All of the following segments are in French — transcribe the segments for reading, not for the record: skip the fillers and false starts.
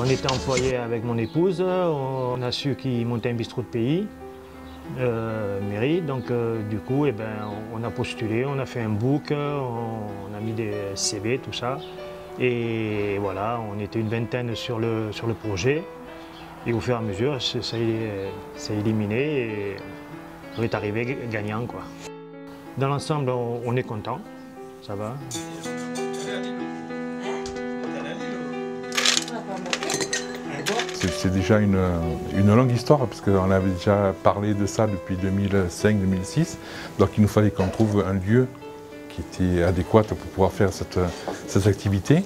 On était employés avec mon épouse, on a su qu'il montait un bistrot de pays, mairie, donc du coup on a postulé, on a fait un book, on a mis des CV, tout ça. Et voilà, on était une vingtaine sur le projet. Et au fur et à mesure, ça s'est éliminé et on est arrivé gagnant, quoi. Dans l'ensemble, on est content, ça va. C'est déjà une longue histoire, parce qu'on avait déjà parlé de ça depuis 2005-2006. Donc il nous fallait qu'on trouve un lieu qui était adéquat pour pouvoir faire cette activité.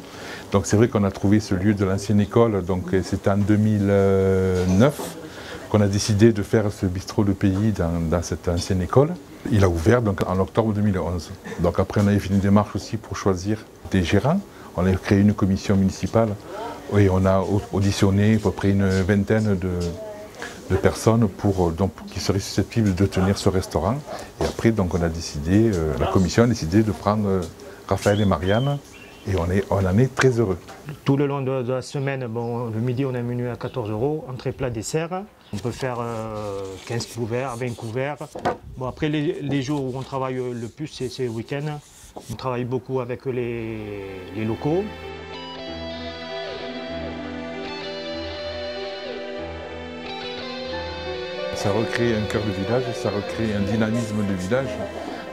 Donc c'est vrai qu'on a trouvé ce lieu de l'ancienne école, donc c'était en 2009 qu'on a décidé de faire ce bistrot de pays dans cette ancienne école. Il a ouvert donc en octobre 2011. Donc après on avait fait une démarche aussi pour choisir des gérants. On a créé une commission municipale et on a auditionné à peu près une vingtaine de personnes qui seraient susceptibles de tenir ce restaurant. Et après, donc, on a décidé, la commission a décidé de prendre Raphaël et Marianne, et on en est très heureux. Tout le long de la semaine, bon, le midi, on a un menu à 14 €, entrée, plat, dessert. On peut faire 15 couverts, 20 couverts. Bon, après, les jours où on travaille le plus, c'est le week-end. On travaille beaucoup avec les locaux. Ça recrée un cœur de village, ça recrée un dynamisme de village.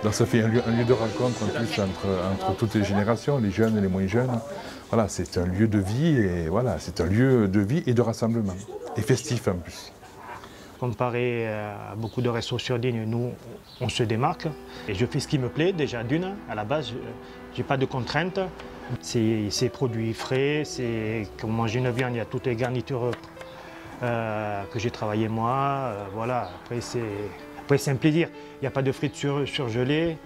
Donc ça fait un lieu de rencontre en plus entre toutes les générations, les jeunes et les moins jeunes. Voilà, c'est un lieu de vie et voilà, c'est un lieu de vie et de rassemblement. Et festif en plus. Comparé à beaucoup de restos sur ligne, nous, on se démarque. Et je fais ce qui me plaît, déjà d'une. À la base, je n'ai pas de contraintes. C'est produits frais, c'est comme manger une viande, il y a toutes les garnitures que j'ai travaillé moi. Voilà. Après, c'est un plaisir. Il n'y a pas de frites surgelées.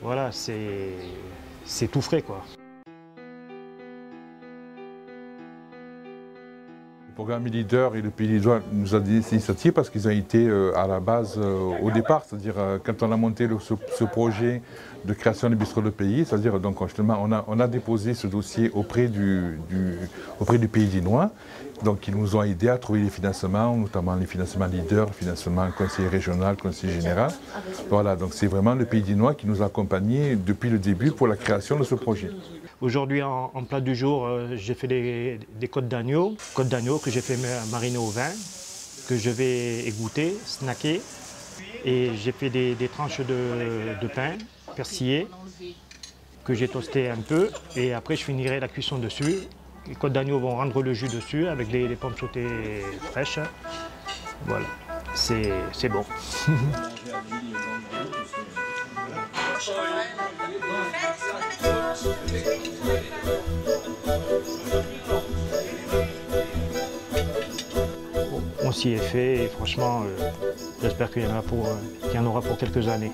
Voilà, c'est tout frais, quoi. Le programme Leader et le Pays Lillois nous a donné cette initiative parce qu'ils ont été à la base au départ, c'est-à-dire quand on a monté ce projet de création du bistrot de pays, c'est-à-dire donc justement on a déposé ce dossier auprès du Pays Lillois. Donc ils nous ont aidés à trouver les financements, notamment les financements Leader, le financement conseiller régional, conseiller général. Voilà, donc c'est vraiment le Pays Lillois qui nous a accompagnés depuis le début pour la création de ce projet. Aujourd'hui, en plat du jour, j'ai fait des côtes d'agneau que j'ai fait mariner au vin, que je vais égoutter, snacker. Et j'ai fait des tranches de pain persillé, que j'ai toasté un peu. Et après, je finirai la cuisson dessus. Les côtes d'agneau vont rendre le jus dessus avec des pommes sautées fraîches. Voilà, c'est bon. On s'y est fait et franchement, j'espère qu'il y en aura pour quelques années.